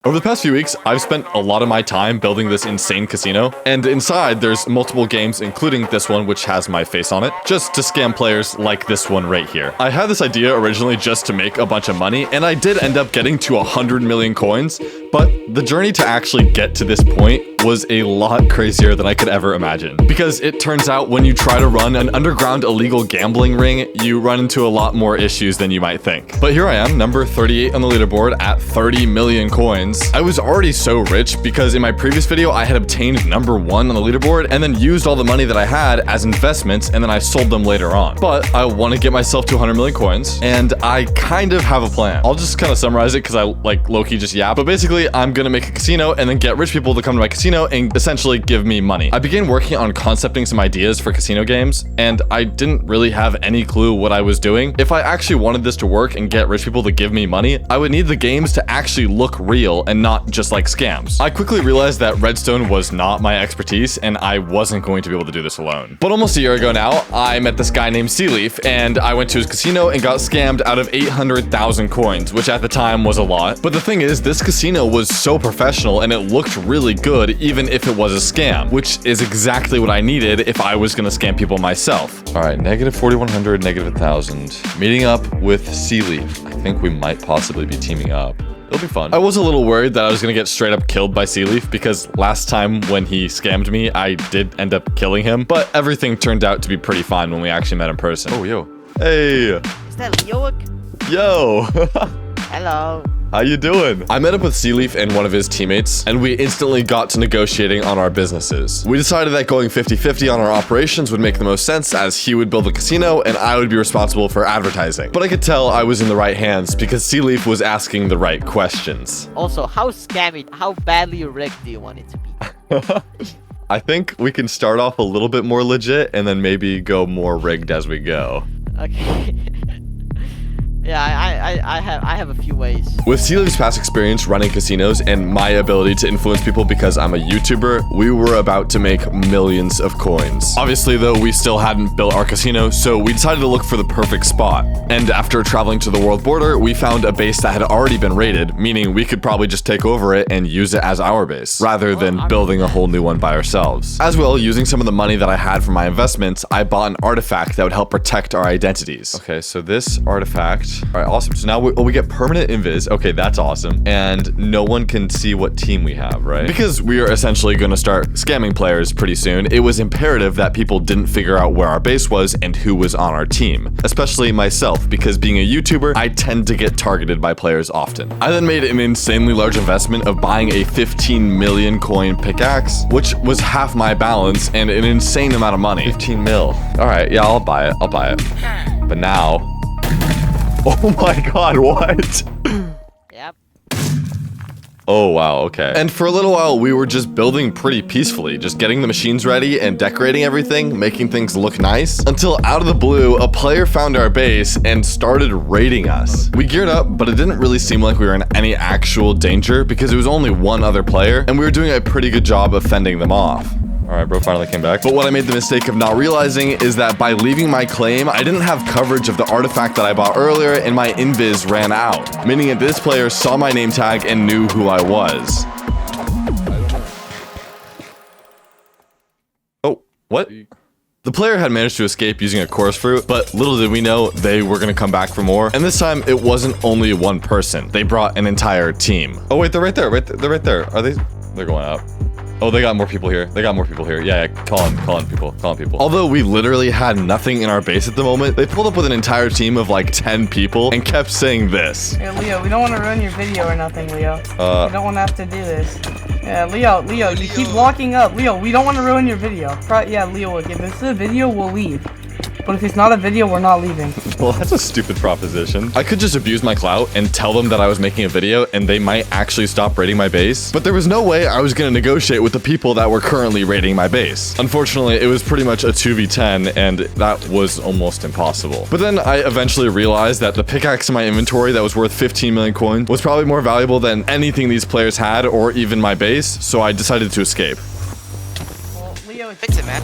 Over the past few weeks, I've spent a lot of my time building this insane casino, and inside there's multiple games, including this one which has my face on it, just to scam players like this one right here. I had this idea originally just to make a bunch of money, and I did end up getting to 100 million coins, but the journey to actually get to this point was a lot crazier than I could ever imagine. Because it turns out when you try to run an underground illegal gambling ring, you run into a lot more issues than you might think. But here I am, number 38 on the leaderboard at 30 million coins. I was already so rich because in my previous video, I had obtained number 1 on the leaderboard and then used all the money that I had as investments and then I sold them later on. But I want to get myself to 100 million coins and I kind of have a plan. I'll just kind of summarize it because I like low-key just yap. But basically, I'm going to make a casino and then get rich people to come to my casino and essentially give me money. I began working on concepting some ideas for casino games and I didn't really have any clue what I was doing. If I actually wanted this to work and get rich people to give me money, I would need the games to actually look real and not just like scams. I quickly realized that redstone was not my expertise and I wasn't going to be able to do this alone. But almost a year ago now, I met this guy named Sealeaf and I went to his casino and got scammed out of 800,000 coins, which at the time was a lot. But the thing is, this casino was so professional and it looked really good even if it was a scam, which is exactly what I needed if I was gonna scam people myself. All right, negative 4,100, negative 1,000. Meeting up with Sealeaf. I think we might possibly be teaming up. It'll be fun. I was a little worried that I was gonna get straight up killed by Sealeaf because last time when he scammed me, I did end up killing him, but everything turned out to be pretty fine when we actually met in person. Oh, yo. Hey. Is that Leowook? Yo. Hello. How you doing? I met up with Sealeaf and one of his teammates, and we instantly got to negotiating on our businesses. We decided that going 50-50 on our operations would make the most sense as he would build a casino and I would be responsible for advertising. But I could tell I was in the right hands because Sealeaf was asking the right questions. Also, how scammy, how badly rigged do you want it to be? I think we can start off a little bit more legit and then maybe go more rigged as we go. Okay. Yeah, I have a few ways. With Sealeaf's past experience running casinos and my ability to influence people because I'm a YouTuber, we were about to make millions of coins. Obviously though, we still hadn't built our casino, so we decided to look for the perfect spot. And after traveling to the world border, we found a base that had already been raided, meaning we could probably just take over it and use it as our base, rather than building a whole new one by ourselves. As well, using some of the money that I had from my investments, I bought an artifact that would help protect our identities. Okay, so this artifact. All right, awesome. So now we get permanent invis. Okay, that's awesome. And no one can see what team we have, right? Because we are essentially going to start scamming players pretty soon, it was imperative that people didn't figure out where our base was and who was on our team. Especially myself, because being a YouTuber, I tend to get targeted by players often. I then made an insanely large investment of buying a 15 million coin pickaxe, which was half my balance and an insane amount of money. 15 mil. All right, yeah, I'll buy it. I'll buy it. But now... Oh my god, what? Yep. Oh wow, okay. And for a little while, we were just building pretty peacefully, just getting the machines ready and decorating everything, making things look nice, until out of the blue, a player found our base and started raiding us. We geared up, but it didn't really seem like we were in any actual danger because it was only one other player, and we were doing a pretty good job of fending them off. All right, bro finally came back. But what I made the mistake of not realizing is that by leaving my claim, I didn't have coverage of the artifact that I bought earlier and my invis ran out, meaning that this player saw my name tag and knew who I was. Oh, what? The player had managed to escape using a chorus fruit, but little did we know they were gonna come back for more. And this time, it wasn't only one person. They brought an entire team. Oh wait, they're right there, they're right there. Are they? They're going up. Oh, they got more people here. They got more people here. Yeah, call in people. Although we literally had nothing in our base at the moment, they pulled up with an entire team of like 10 people and kept saying this. Hey, Leo, we don't want to ruin your video or nothing, Leo. We don't want to have to do this. Yeah, Leo, you keep walking up. Leo, we don't want to ruin your video. Yeah, Leo, if this is a video, we'll leave. But if it's not a video, we're not leaving. Well, that's a stupid proposition. I could just abuse my clout and tell them that I was making a video and they might actually stop raiding my base. But there was no way I was going to negotiate with the people that were currently raiding my base. Unfortunately, it was pretty much a 2v10 and that was almost impossible. But then I eventually realized that the pickaxe in my inventory that was worth 15 million coins was probably more valuable than anything these players had or even my base. So I decided to escape. Well, Leo, fix it, man.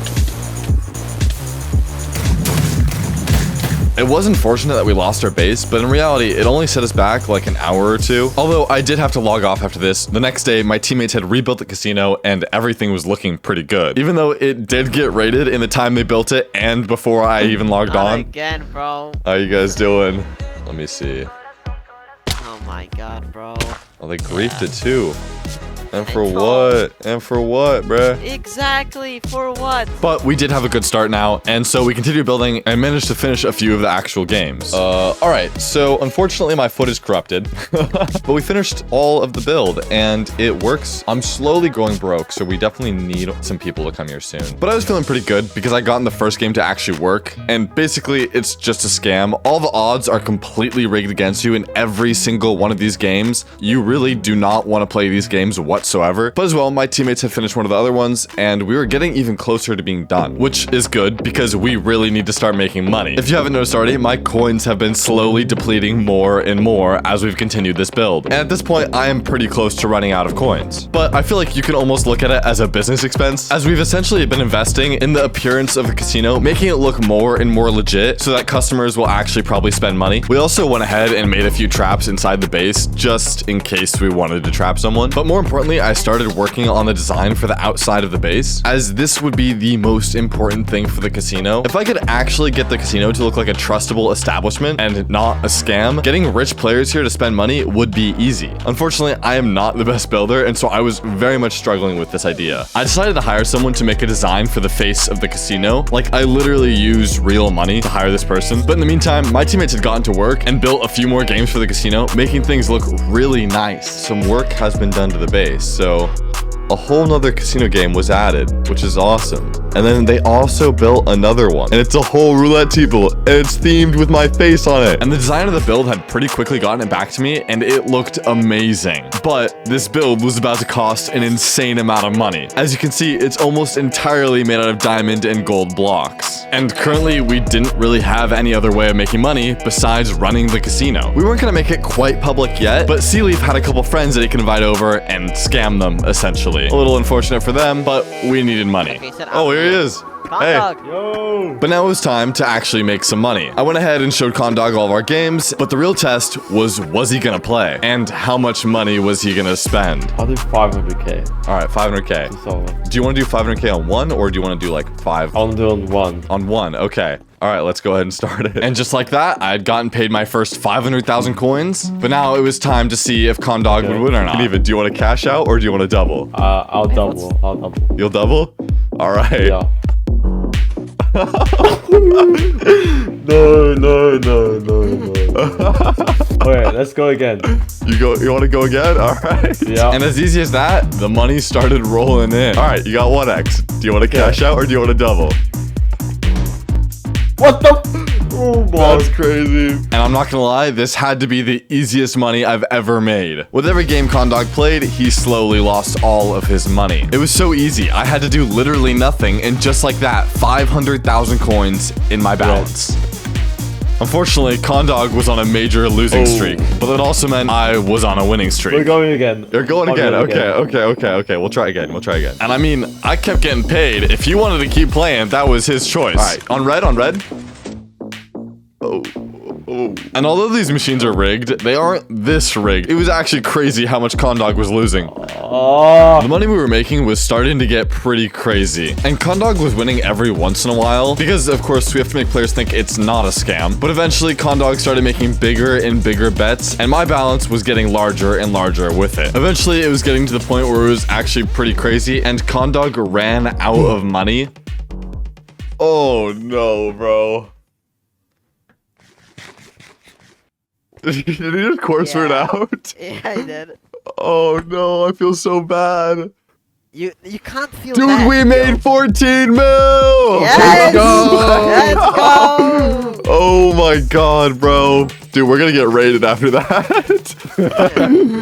It was unfortunate that we lost our base, but in reality, it only set us back like an hour or two. Although I did have to log off after this. The next day, my teammates had rebuilt the casino and everything was looking pretty good. Even though it did get raided in the time they built it and before I even logged on. Again, bro. How you guys doing? Let me see. Oh my god, bro. Oh, they griefed it too. And for what? And for what, bruh? Exactly, for what? But we did have a good start now, and so we continued building and managed to finish a few of the actual games. Alright, so unfortunately my foot is corrupted, but we finished all of the build, and it works. I'm slowly going broke, so we definitely need some people to come here soon. But I was feeling pretty good because I got in the first game to actually work, and basically it's just a scam. All the odds are completely rigged against you in every single one of these games. You really do not want to play these games whatsoever. But as well, my teammates had finished one of the other ones, and we were getting even closer to being done, which is good because we really need to start making money. If you haven't noticed already, my coins have been slowly depleting more and more as we've continued this build. And at this point, I am pretty close to running out of coins. But I feel like you can almost look at it as a business expense, as we've essentially been investing in the appearance of the casino, making it look more and more legit so that customers will actually probably spend money. We also went ahead and made a few traps inside the base just in case we wanted to trap someone. But more importantly, I started working on the design for the outside of the base, as this would be the most important thing for the casino. If I could actually get the casino to look like a trustable establishment and not a scam, getting rich players here to spend money would be easy. Unfortunately, I am not the best builder, and so I was very much struggling with this idea. I decided to hire someone to make a design for the face of the casino. Like, I literally used real money to hire this person. But in the meantime, my teammates had gotten to work and built a few more games for the casino, making things look really nice. Some work has been done to the base. So a whole nother casino game was added, which is awesome. And then they also built another one, and it's a whole roulette table, and it's themed with my face on it. And the design of the build had pretty quickly gotten it back to me, and it looked amazing. But this build was about to cost an insane amount of money. As you can see, it's almost entirely made out of diamond and gold blocks. And currently, we didn't really have any other way of making money besides running the casino. We weren't gonna make it quite public yet, but Sealeaf had a couple friends that he could invite over and scam them, essentially. A little unfortunate for them, but we needed money. Oh, here he is. Hey. Yo. But now it was time to actually make some money. I went ahead and showed Condog all of our games, but the real test was he gonna play? And how much money was he gonna spend? I'll do 500k. All right, 500k. Do you want to do 500k on one, or do you want to do like five? I'll do on one. On one, okay. All right, let's go ahead and start it. And just like that, I had gotten paid my first 500,000 coins, but now it was time to see if Condog would win or not. Even, do you want to cash out or do you want to double? I'll double. I'll double. You'll double? All right. Yeah. No. Okay, let's go again. You want to go again? All right. Yeah. And as easy as that, the money started rolling in. All right, you got 1x. Do you want to cash out or do you want to double? What the? Oh my. That's crazy. And I'm not gonna lie, this had to be the easiest money I've ever made. With every game Condog played, he slowly lost all of his money. It was so easy. I had to do literally nothing, and just like that, 500,000 coins in my balance. Unfortunately, Condog was on a major losing streak, but that also meant I was on a winning streak. We're going again. You're going again. Okay. We'll try again. And I mean, I kept getting paid. If he wanted to keep playing, that was his choice. All right, on red. Oh. And although these machines are rigged, they aren't this rigged. It was actually crazy how much Condog was losing. The money we were making was starting to get pretty crazy. And Condog was winning every once in a while, because of course we have to make players think it's not a scam. But eventually Condog started making bigger and bigger bets, and my balance was getting larger and larger with it. Eventually it was getting to the point where it was actually pretty crazy, and Condog ran out of money. Oh no, bro. Did he just course it out? Yeah, I did. Oh no, I feel so bad. You can't feel Dude, bad, we made 14 mil! Yes! Let's go! Let's go! Oh my god, bro. Dude, we're gonna get raided after that.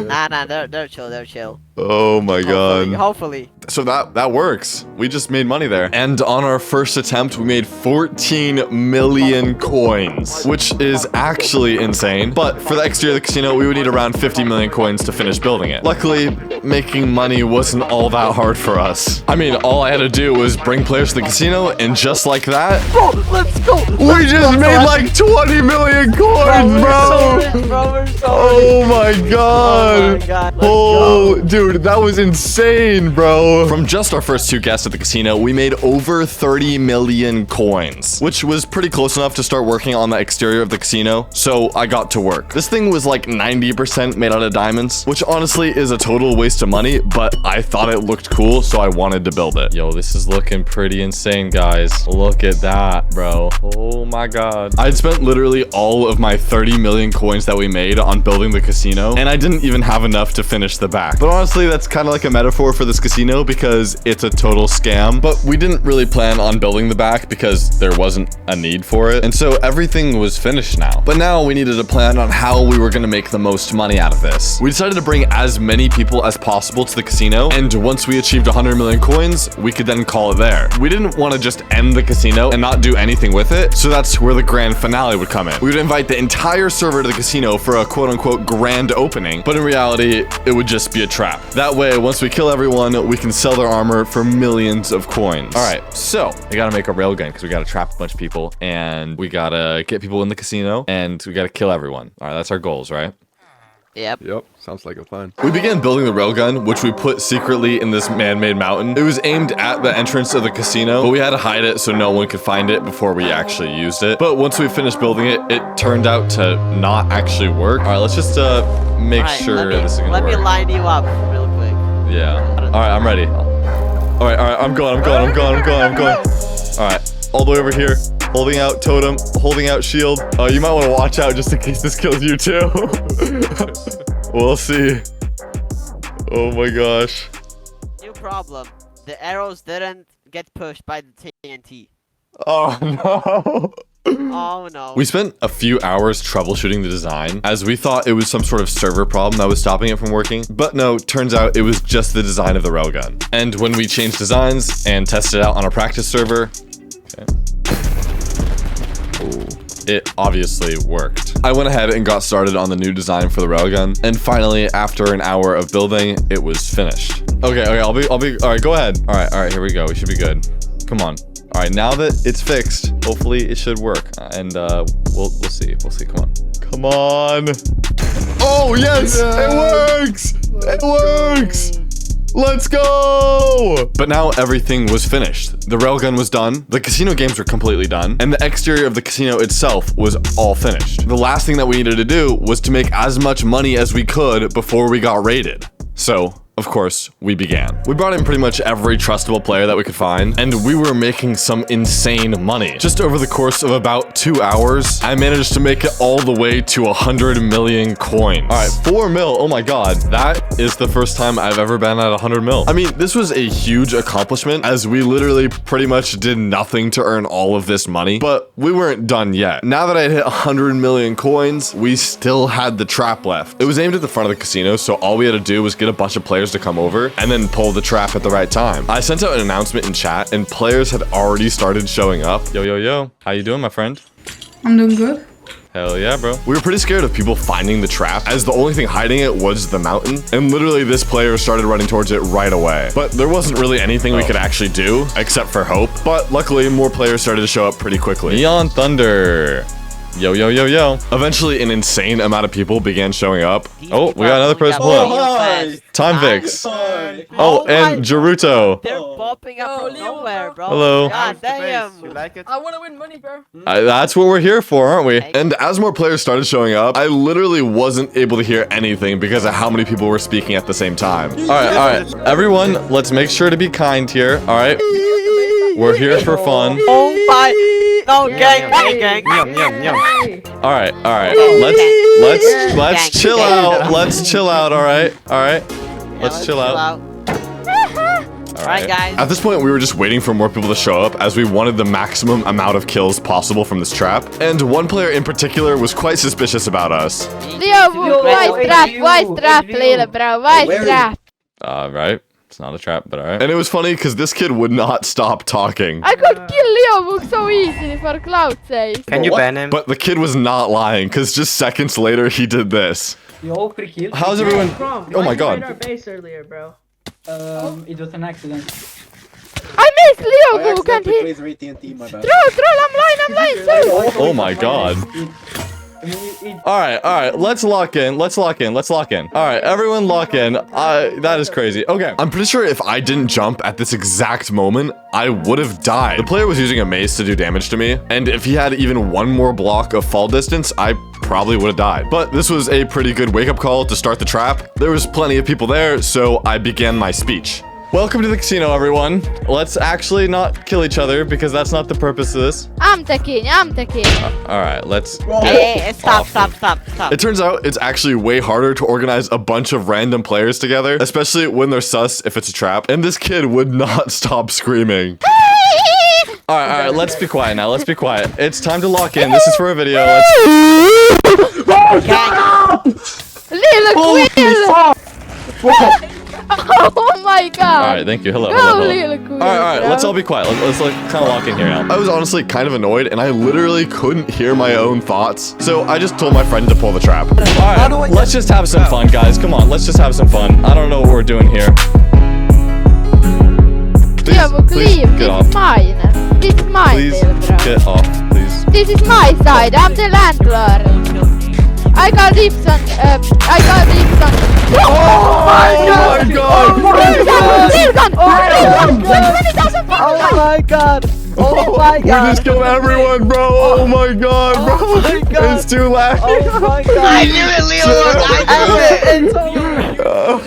Nah, they're chill. Oh my god. Hopefully. So that works. We just made money there. And on our first attempt, we made 14 million coins, which is actually insane. But for the exterior of the casino, we would need around 50 million coins to finish building it. Luckily, making money wasn't all that hard for us. I mean, all I had to do was bring players to the casino, and just like that, Bro, let's go. we just made like 20 million coins, bro. Oh my god. Oh, dude, that was insane, bro. From just our first 2 guests at the casino, we made over 30 million coins, which was pretty close enough to start working on the exterior of the casino. So I got to work. This thing was like 90% made out of diamonds, which honestly is a total waste of money, but I thought it looked cool, so I wanted to build it. Yo, this is looking pretty insane, guys. Look at that, bro. Oh my god. I'd spent literally all of my 30 million coins that we made on building the casino, and I didn't even have enough to finish the back. But honestly, that's kind of like a metaphor for this casino because it's a total scam. But we didn't really plan on building the back because there wasn't a need for it. And so everything was finished now. But now we needed to plan on how we were going to make the most money out of this. We decided to bring as many people as possible to the casino, and once we achieved 100 million coins, we could then call it there. We didn't want to just end the casino and not do anything with it, so that's where the grand finale would come in. We would invite the entire server to the casino for a quote-unquote grand opening, but in reality, it would just be a trap. That way, once we kill everyone, we can sell their armor for millions of coins. All right, so we gotta make a railgun because we gotta trap a bunch of people, and we gotta get people in the casino, and we gotta kill everyone. All right, that's our goals, right? Yep. Yep, sounds like a plan. We began building the railgun, which we put secretly in this man-made mountain. It was aimed at the entrance of the casino, but we had to hide it so no one could find it before we actually used it. But once we finished building it, it turned out to not actually work. All right, let's just make sure this is gonna work. Let me line you up real quick. Yeah. All right, I'm ready. All right, I'm going. All right, all the way over here. Holding out totem, holding out shield. You might want to watch out just in case this kills you too. We'll see. Oh my gosh. New problem. The arrows didn't get pushed by the TNT. Oh no. Oh no. We spent a few hours troubleshooting the design as we thought it was some sort of server problem that was stopping it from working. But no, turns out it was just the design of the railgun. And when we changed designs and tested it out on a practice server, it obviously worked. I went ahead and got started on the new design for the railgun, and finally, after an hour of building, it was finished. Okay, I'll be, all right, go ahead. All right, here we go. We should be good. Come on. All right, now that it's fixed, hopefully it should work, and we'll see. Come on. Oh yes, it works. It works. Let's go! But now everything was finished. The railgun was done, the casino games were completely done, and the exterior of the casino itself was all finished. The last thing that we needed to do was to make as much money as we could before we got raided. So, of course, we began. We brought in pretty much every trustable player that we could find, and we were making some insane money. Just over the course of about 2 hours, I managed to make it all the way to 100 million coins. All right, 4 mil, oh my god. That is the first time I've ever been at 100 mil. I mean, this was a huge accomplishment as we literally pretty much did nothing to earn all of this money, but we weren't done yet. Now that I hit 100 million coins, we still had the trap left. It was aimed at the front of the casino, so all we had to do was get a bunch of players to come over and then pull the trap at the right time. I sent out an announcement in chat and players had already started showing up. Yo. How you doing, my friend? I'm doing good. Hell yeah, bro. We were pretty scared of people finding the trap as the only thing hiding it was the mountain. And literally this player started running towards it right away. But there wasn't really anything we could actually do except for hope. But luckily more players started to show up pretty quickly. Neon Thunder. Yo. Eventually, an insane amount of people began showing up. Oh, we got another person pull up. Time Vix. Oh, and Geruto. They're popping up from nowhere, bro. Hello. God damn. You like it? I want to win money, bro. That's what we're here for, aren't we? And as more players started showing up, I literally wasn't able to hear anything because of how many people were speaking at the same time. All right. Everyone, let's make sure to be kind here. All right. We're here for fun. Oh my. No, gang. All right. Let's chill out. Let's chill out. All right. Let's chill out. All right, guys. At this point, we were just waiting for more people to show up as we wanted the maximum amount of kills possible from this trap. And one player in particular was quite suspicious about us. Leowook, why trap, little bro, why trap? Right. It's not a trap, but all right. And it was funny because this kid would not stop talking. I could kill Leowook so easily for cloud's sake. Can you ban him? But the kid was not lying because just seconds later he did this. Yo, free kill. How's everyone? Oh my god. Our base earlier, bro. It was an accident. I missed Leowook and he... Troll, I'm lying, sorry. Oh my god. All right, let's lock in. All right, everyone lock in. That is crazy. Okay, I'm pretty sure if I didn't jump at this exact moment, I would have died. The player was using a mace to do damage to me, and if he had even one more block of fall distance, I probably would have died. But this was a pretty good wake-up call to start the trap. There was plenty of people there, so I began my speech. Welcome to the casino, everyone. Let's actually not kill each other because that's not the purpose of this. I'm the king. All right, let's... Hey, stop. It turns out it's actually way harder to organize a bunch of random players together, especially when they're sus if it's a trap. And this kid would not stop screaming. All right, let's be quiet now. It's time to lock in. This is for a video. Little queen! Oh my god! All right, thank you. Hello. Go, little queen. All right, let's all be quiet. Let's like kind of lock in here now. I was honestly kind of annoyed, and I literally couldn't hear my own thoughts. So I just told my friend to pull the trap. All right, let's just have some fun, guys. Come on, let's just have some fun. I don't know what we're doing here. Please get off. It's mine, Please little bro. get off, please. This is my side. I'm the landlord. I got dips on. Oh my god! Oh my god! Oh my We god! just killed everyone, bro! Oh my god, bro! Oh my god. It's too laggy. Oh my god! I knew it, Leowook!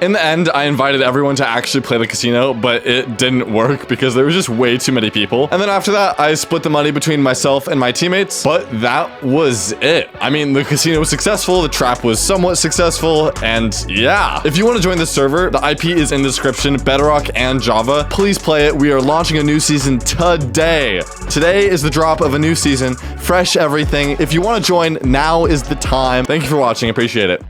In the end, I invited everyone to actually play the casino, but it didn't work because there was just way too many people. And then after that, I split the money between myself and my teammates, but that was it. I mean, the casino was successful, the trap was somewhat successful, and yeah. If you want to join the server, the IP is in the description, Bedrock and Java. Please play it. We are launching a new season today. Today is the drop of a new season, fresh everything. If you want to join, now is the time. Thank you for watching. Appreciate it.